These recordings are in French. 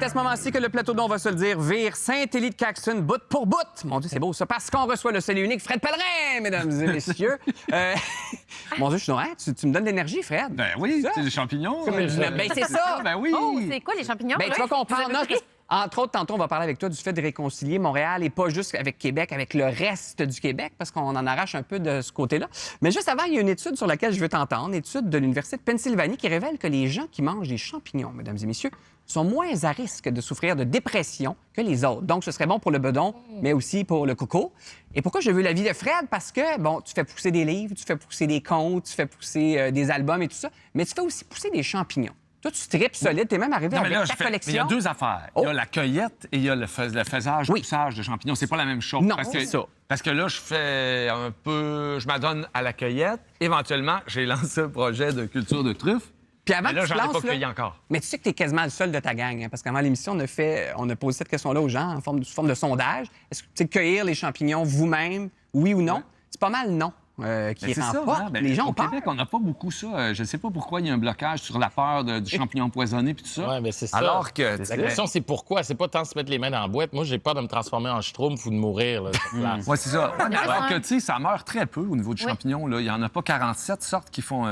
C'est à ce moment-ci que le plateau d'On va se le dire vire Saint-Élie de Caxton bout pour bout. Mon Dieu, c'est beau ça. Parce qu'on reçoit le seul et unique Fred Pellerin, mesdames et messieurs. Mon Dieu, je suis noir. Tu me donnes de l'énergie, Fred. Ben oui, c'est des champignons. Ben, c'est ça. Ben oui. Oh, c'est quoi les champignons? Ben, tu vas comprendre. Non, entre autres, tantôt, on va parler avec toi du fait de réconcilier Montréal et pas juste avec Québec, avec le reste du Québec, parce qu'on en arrache un peu de ce côté-là. Mais juste avant, il y a une étude sur laquelle je veux t'entendre, une étude de l'Université de Pennsylvanie qui révèle que les gens qui mangent des champignons, mesdames et messieurs, sont moins à risque de souffrir de dépression que les autres. Donc, ce serait bon pour le bedon, mais aussi pour le coco. Et pourquoi je veux l'avis de Fred? Parce que, bon, tu fais pousser des livres, tu fais pousser des contes, tu fais pousser des albums et tout ça, mais tu fais aussi pousser des champignons. Toi, tu tripes solide, t'es même arrivé avec ta collection. Mais il y a deux affaires. Oh. Il y a la cueillette et il y a le faisage, poussage de champignons. C'est pas la même chose. Non, c'est ça. Parce que là, je fais un peu... Je m'adonne à la cueillette. Éventuellement, j'ai lancé un projet de culture de truffes. Puis avant Mais là, que tu j'en ai lances, pas cueilli encore. Mais tu sais que tu es quasiment le seul de ta gang, hein, parce qu'avant l'émission, on a posé cette question-là aux gens sous forme de sondage. Est-ce que tu sais cueillir les champignons vous-même, oui ou non? Ouais. C'est pas mal non. Qui c'est ça, pas. Les gens au ont peur. Québec, on n'a pas beaucoup ça. Je ne sais pas pourquoi il y a un blocage sur la peur du champignon empoisonné puis tout ça. Oui, mais c'est ça. Alors que... La question, c'est pourquoi. C'est pas tant se mettre les mains dans la boîte. Moi, j'ai peur de me transformer en schtroumpf ou de mourir. Oui, c'est ça. Ouais, alors que, tu sais, ça meurt très peu au niveau du champignon. Là. Il n'y en a pas 47 sortes qui font...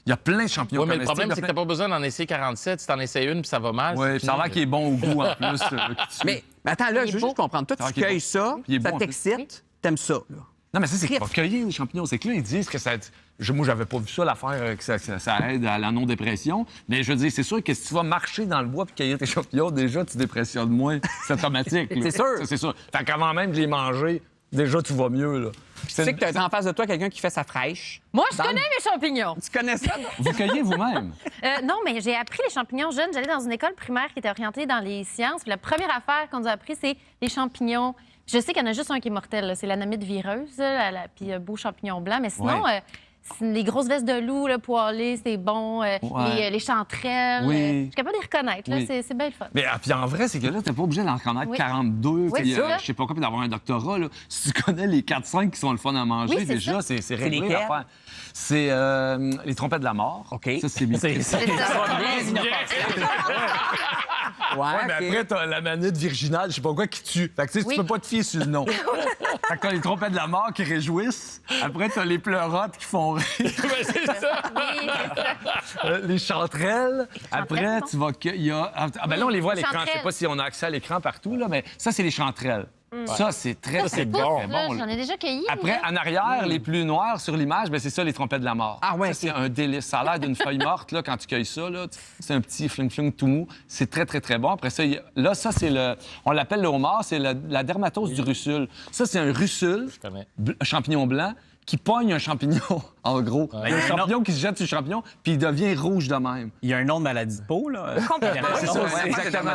Il y a plein de champignons. Oui, mais le problème, c'est que tu n'as pas besoin d'en essayer 47. Si tu en essaies une, puis ça va mal. Oui, puis ça a l'air qu'il est bon au goût, en plus. Mais attends, là, je veux juste comprendre. Toi, tu cueilles ça, ça t'excite, t'aimes ça, là. Non, mais ça, c'est pas cueillir les champignons. C'est que là, ils disent que ça... Moi, j'avais pas vu ça, l'affaire, que ça aide à la non-dépression. Mais je veux dire, c'est sûr que si tu vas marcher dans le bois puis cueillir tes champignons, déjà, tu dépressionnes moins. C'est automatique. C'est sûr. C'est sûr. Fait qu'avant même de les manger, déjà, tu vas mieux, là. Tu sais que tu as en face de toi quelqu'un qui fait sa fraîche. Moi, je connais mes champignons. Tu connais ça? Vous cueillez vous-même? Non, mais j'ai appris les champignons jeunes. J'allais dans une école primaire qui était orientée dans les sciences. Puis la première affaire qu'on nous a appris, c'est les champignons. Je sais qu'il y en a juste un qui est mortel, là. C'est l'anamide vireuse, puis beau champignon blanc. Mais sinon, les grosses vestes de loup, là, poêlées, c'est bon. Les chanterelles, je suis capable de les reconnaître. Là, c'est bien le fun. Mais puis en vrai, c'est que là, t'es pas obligé d'en connaître 42. Puis, je sais pas quoi, puis d'avoir un doctorat. Là. Si tu connais les 4-5 qui sont le fun à manger, déjà, c'est réglé l'affaire. C'est les trompettes de la mort. OK. Ça, c'est bien. Ouais, mais après, t'as la manette virginale, je sais pas quoi, qui tue. Fait que tu sais, tu peux pas te fier sur le nom. Fait que t'as les trompettes de la mort qui réjouissent. Après, t'as les pleurotes qui font rire. c'est ça. Les chanterelles. Après, tu vas... là, on les voit à l'écran. Je sais pas si on a accès à l'écran partout, là, mais ça, c'est les chanterelles. Ça, c'est très bon. J'en ai déjà cueilli. Après, en arrière, les plus noirs sur l'image, c'est ça, les trompettes de la mort. Ah ouais, ça, c'est un délice. Ça a l'air d'une feuille morte, là, quand tu cueilles ça. Là, c'est un petit fling-fling tout mou. C'est très, très, très bon. Après ça, là, ça, c'est on l'appelle le homard, c'est la dermatose du russule. Ça, c'est un russule, un champignon blanc, qui pogne un champignon, en gros. Il y a un champignon qui se jette sur le champignon, puis il devient rouge de même. Il y a un nom de maladie de peau, là. C'est ça, exactement.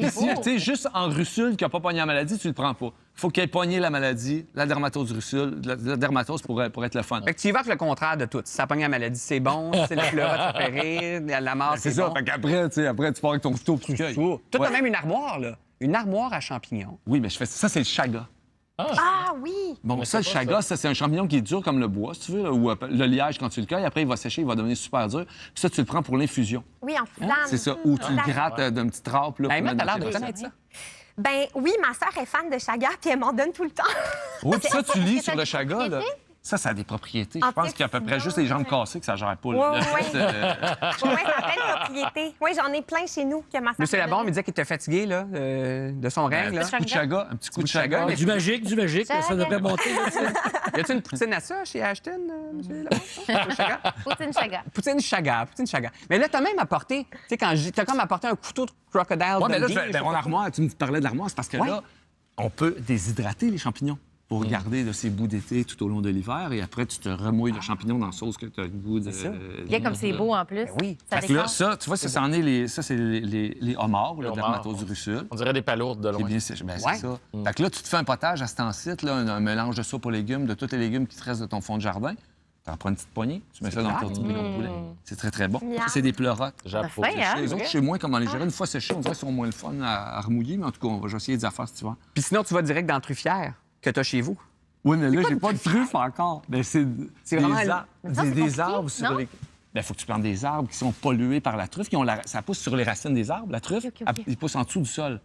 Si tu sais, juste en russule qui n'a pas pogné la maladie, tu le prends pas. Il faut qu'il ait pogné la maladie, la dermatose du russule, la dermatose pour être le fun. Fait que tu y vas avec le contraire de tout. Si ça pogne la maladie, c'est bon. Si c'est le pleurote, ça fait rire. La mort, c'est ça. bon. Fait qu'après, tu pars avec ton couteau pour cueillir. Toi, t'as même une armoire, là. Une armoire à champignons. Oui, mais je fais ça, c'est le chaga. Ah oui! Bon, ça, le chaga, ça, c'est un champignon qui est dur comme le bois, si tu veux, là, ou le liège, quand tu le cueilles, après, il va sécher, il va devenir super dur. Puis ça, tu le prends pour l'infusion. Oui, en tisane. C'est ça. Ou tu le grattes d'une petite râpe. Là, T'as l'air de connaître ça. Ben oui, ma sœur est fan de chaga, puis elle m'en donne tout le temps. Oui, puis ça, tu lis sur le chaga, là. Ça a des propriétés. Je pense qu'il y a à peu près juste les jambes cassées que ça gère pas. Oui, ça a plein de propriétés. Oui, j'en ai plein chez nous que ma sœur. Monsieur Labombe, il disait qu'il était fatigué, là, de son règne, Un petit coup de chaga. Un petit coup de chaga. Du magique, ça devrait monter. Y a-t-il une poutine à ça chez Ashton, monsieur Labombe? Poutine chaga. Poutine chaga. Mais là, t'as même apporté, tu sais, quand t'as comme apporté un couteau de crocodile. Oui, mais là, Dundee, mon armoire, tu me parlais de l'armoire, c'est parce que là, on peut déshydrater les champignons pour garder de ces bouts d'été tout au long de l'hiver. Et après, tu te remouilles le champignon dans la sauce que tu as le goût de... Regarde comme c'est beau en plus. Oui. Ça fait que là, ça, tu vois, ça c'est les homards, la dermatose du russule. On dirait des palourdes de loin. C'est ça. Fait que là, tu te fais un potage à cet site, là, un mélange de soupe aux légumes, de tous les légumes qui te restent de ton fond de jardin. Tu en prends une petite poignée, tu mets ça dans ton petit bouillon de poulet. C'est très, très bon. Ça, c'est des pleurotes. J'approuve. Les autres, je sais moins comment les gérer. Une fois séchés, on dirait qu'ils sont moins le fun à remouiller, mais en tout cas, on va essayer de les faire si tu veux. Puis sinon, tu vas direct dans le truffière que t'as chez vous. Oui, mais là, j'ai pas de truffe encore. Mais c'est vraiment des arbres sur les... il faut que tu plantes des arbres qui sont pollués par la truffe. Ça pousse sur les racines des arbres, la truffe. OK. Ils poussent en dessous du sol.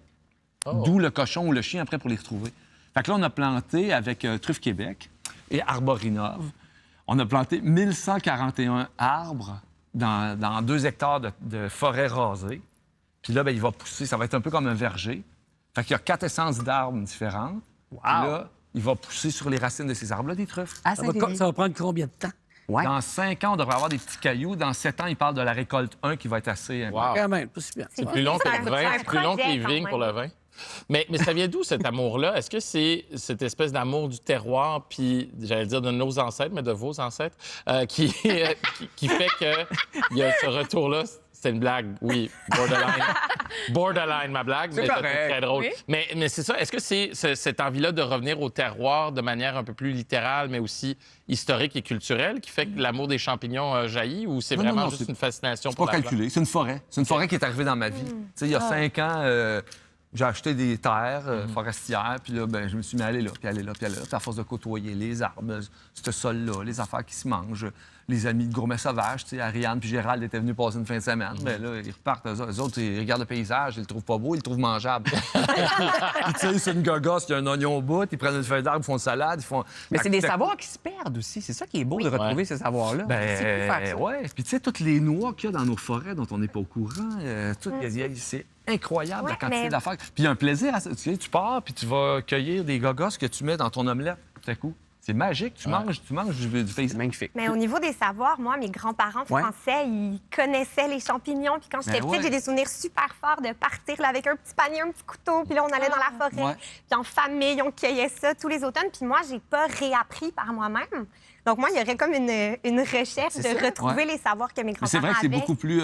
D'où le cochon ou le chien après pour les retrouver. Fait que là, on a planté avec Truffe Québec et Arborinov. On a planté 1141 arbres dans 2 hectares de forêt rasée. Puis là, ben, il va pousser, ça va être un peu comme un verger. Fait qu'il y a 4 essences d'arbres différentes. Puis là, il va pousser sur les racines de ces arbres-là des truffes. Ah, Ça va prendre combien de temps? Ouais. Dans 5 ans, on devrait avoir des petits cailloux. Dans 7 ans, il parle de la récolte 1 qui va être assez important. Wow. Quand même, pas si bien. C'est plus long que le vin, un c'est plus long que les projet, quand vignes même. pour le vin. Mais ça vient d'où, cet amour-là? Est-ce que c'est cette espèce d'amour du terroir, puis, j'allais dire de nos ancêtres, mais de vos ancêtres, qui fait qu'il y a ce retour-là? C'est une blague, oui, borderline. Borderline, ma blague, mais correct. c'était très drôle. Oui. Mais c'est ça, est-ce que c'est cette envie-là de revenir au terroir de manière un peu plus littérale, mais aussi historique et culturelle, qui fait que l'amour des champignons jaillit, ou c'est Non, vraiment non, juste c'est- une fascination C'est pour pas la calculé, c'est une forêt. C'est une forêt qui est arrivée dans ma vie. Tu sais, il y a 5 ans, j'ai acheté des terres forestières, puis là, ben, je me suis mis à aller là, puis aller là, puis aller là. Puis à force de côtoyer les arbres, ce sol-là, les affaires qui se mangent, les amis de Gourmet Sauvage, tu sais, Ariane puis Gérald étaient venus passer une fin de semaine. Ben là, ils repartent, eux autres, ils regardent le paysage, ils le trouvent pas beau, ils le trouvent mangeable. Puis tu sais, c'est une gogosse, il y a un oignon au bout, ils prennent une feuille d'arbre, ils font une salade, ils font... Mais c'est des Fait que- savoirs qui se perdent aussi. C'est ça qui est beau de retrouver ces savoirs-là. C'est plus faire Ben, ça. ouais. Puis tu sais, toutes les noix qu'il y a dans nos forêts dont on n'est pas au courant, c'est incroyable la Ouais, quantité mais- d'affaires. Puis il y a un plaisir à ça. Tu sais, tu pars, puis tu vas cueillir des gogosses que tu mets dans ton omelette tout à coup. C'est magique. Tu manges du C'est paysage. magnifique. Mais au niveau des savoirs, moi, mes grands-parents Ouais. français, ils connaissaient les champignons. Puis quand j'étais Ben petite, ouais. j'ai des souvenirs super forts de partir là, avec un petit panier, un petit couteau. Puis là, on allait dans la forêt. Ouais. Puis en famille, on cueillait ça tous les automnes. Puis moi, j'ai pas réappris par moi-même. Donc moi, il y aurait comme une recherche C'est de ça, retrouver ouais. les savoirs que mes Mais grands-parents c'est vrai que c'est avaient. beaucoup plus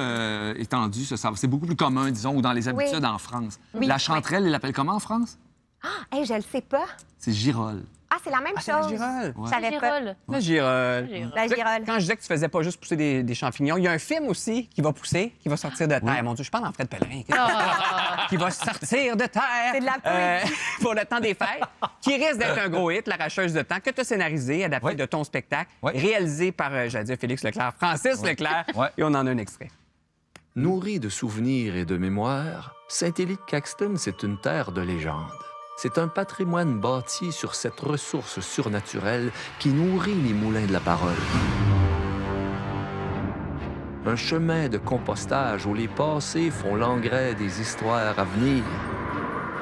étendu, ce savoir. C'est beaucoup plus commun, disons, ou dans les habitudes en France. Oui. La chanterelle, ils l'appellent comment en France? Hey, je le sais pas. C'est girole. Ah, c'est la même Ah, c'est la chose. girole. Je savais pas. Girole. La girole. La girole. Quand je disais que tu faisais pas juste pousser des champignons, il y a un film aussi qui va pousser, qui va sortir de terre. Mon Dieu, je parle en Fred Pellerin. Qui va sortir de terre. C'est de la poésie. pour le temps des fêtes, qui risque d'être un gros hit, L'arracheuse de temps, que tu as scénarisé, adapté Oui. de ton spectacle, Oui. réalisé par, j'allais dire Félix Leclerc, Francis Leclerc. Ouais. Et on en a un extrait. Nourri de souvenirs et de mémoires, Saint-Élie-Caxton, c'est une terre de légende. C'est un patrimoine bâti sur cette ressource surnaturelle qui nourrit les moulins de la parole. Un chemin de compostage où les passés font l'engrais des histoires à venir.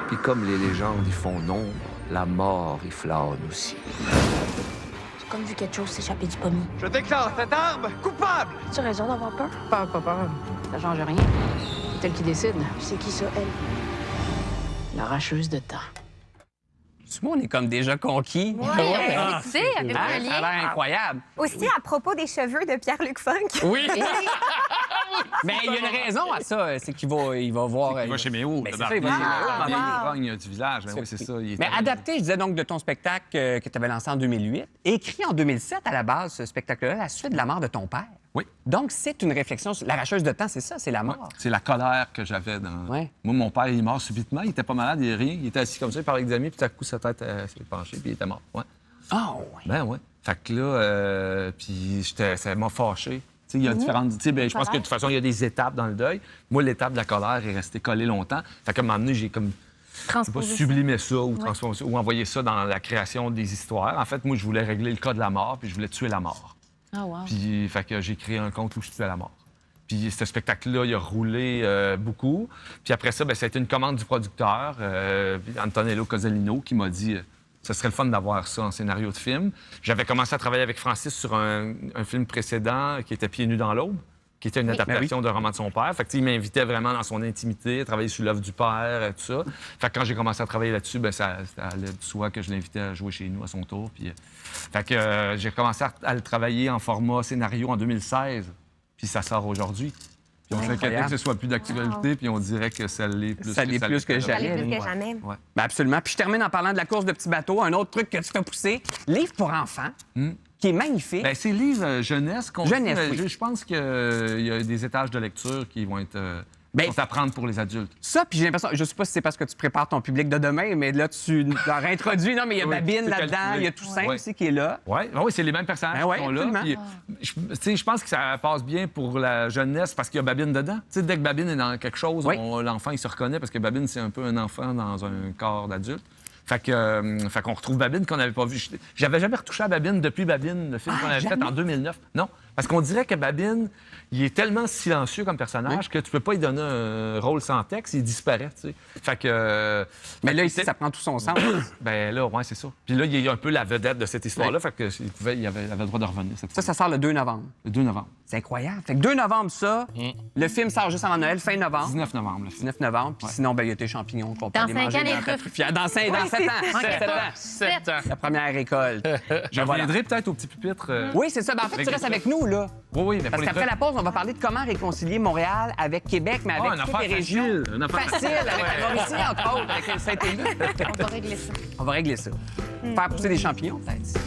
Puis comme les légendes y font nombre, la mort y flâne aussi. J'ai comme vu quelque chose s'échapper du pommier. Je déclare cet arbre coupable! Tu as raison d'avoir peur. Pas peur. Ça change rien. C'est elle qui décide. C'est qui ça, elle? L'arracheuse de temps. Tu vois, on est comme déjà conquis. Tu sais, avec Hein? un Ça a lien. l'air incroyable. Aussi, à propos des cheveux de Pierre-Luc Funk. Oui! Mais il y a une raison à ça, c'est qu'il va, il va voir... Il va chez Méo. Ben, c'est ça, il va chez Méo. La vieille wow. grogne du village. Ben oui, c'est ça. il est Mais arrivé. adapté, je disais donc, de ton spectacle que tu avais lancé en 2008, écrit en 2007 à la base, ce spectacle-là, la suite de la mort de ton père. Oui. Donc, c'est une réflexion. L'arracheuse de temps, c'est ça, c'est la Ouais, mort. c'est la colère que j'avais dans. Ouais. Moi, mon père, il est mort subitement. Il était pas malade, il rien. Il était assis comme ça, il parlait avec des amis, puis tout à coup, sa tête s'est penchée, puis il était mort. Ouais. Ah, oui. Ben ouais. Fait que là, puis ça m'a fâché. Tu sais, il y a différentes. Tu sais, ben, je pense que de toute façon, il y a des étapes dans le deuil. Moi, l'étape de la colère est restée collée longtemps. Fait qu'à un moment donné, j'ai comme. Je sais pas, Transposer ça. sublimer ça ou transformer ça, ou envoyer ça dans la création des histoires. En fait, moi, je voulais régler le cas de la mort, puis je voulais tuer la mort. Ah, wow. Puis, fait que j'ai créé un conte où je tuais la mort. Puis, ce spectacle-là, il a roulé beaucoup. Puis après ça, ben, ça a été une commande du producteur, Antonello Cozzolino, qui m'a dit ce serait le fun d'avoir ça en scénario de film. J'avais commencé à travailler avec Francis sur un film précédent qui était Pieds nus dans l'aube, qui était une adaptation d'un roman de son père. Fait que, tu sais, il m'invitait vraiment dans son intimité, à travailler sur l'œuvre du père, tout ça. Fait que quand j'ai commencé à travailler là-dessus, ben, ça allait de soi que je l'invitais à jouer chez nous à son tour. Puis, fait que j'ai commencé à le travailler en format scénario en 2016. Puis ça sort aujourd'hui. Puis on s'inquiétait que ce soit plus d'actualité, puis on dirait que ça l'est plus Ça l'est plus que Ça jamais. allait plus que Ouais. jamais. Ouais. Ben absolument. Puis je termine en parlant de la course de petits bateaux, un autre truc que tu fais pousser, livre pour enfants, qui est magnifique. Ben, c'est livre jeunesse qu'on Jeunesse, dit. oui. Je pense qu'il y a des étages de lecture qui vont être Ben, sont à prendre pour les adultes. Ça, puis j'ai l'impression, je sais pas si c'est parce que tu prépares ton public de demain, mais là, tu leur introduis. Non, mais il y a Oui, Babine c'est là-dedans, calculé. il y a Toussaint Ouais. aussi qui est là. Oui, c'est les mêmes personnages Ben ouais, qui sont là. absolument. Puis, je pense que ça passe bien pour la jeunesse parce qu'il y a Babine dedans. Tu sais, dès que Babine est dans quelque chose, Oui. l'enfant, il se reconnaît parce que Babine, c'est un peu un enfant dans un corps d'adulte. Fait qu'on retrouve Babine qu'on n'avait pas vu. J'avais jamais retouché à Babine depuis Babine, le film qu'on avait fait en 2009. Non, parce qu'on dirait que Babine, il est tellement silencieux comme personnage que tu peux pas lui donner un rôle sans texte, il disparaît, tu sais. Fait que... Mais là, ici, ça prend tout son sens. Ben là, ouais, c'est ça. Puis là, il est un peu la vedette de cette histoire-là, fait que il avait le droit de revenir cette fois. Ça sort le 2 novembre. Le 2 novembre. C'est incroyable. Fait que 2 novembre, ça. Le film sort juste avant Noël, fin novembre. 19 novembre, le film. 19 novembre. Puis sinon, ben, il y a tes champignons qu'on peut Dans aller 5 manger ans, les dans ta truffes. truffière. Dans 7 ans. 7 ans. 7 ans. La première récolte. Je reviendrai peut-être au petit pupitre. Oui, c'est ça. Ben, en fait, tu restes avec nous, là. Oui, mais Parce pour les qu'après trucs- la pause, on va parler de comment réconcilier Montréal avec Québec, mais avec une toutes affaire les régions. facile, une affaire Facile, avec la Mauricie, entre autres, avec le Saint-Élu. On va régler ça. On va régler ça. Faire pousser des champignons, peut-être.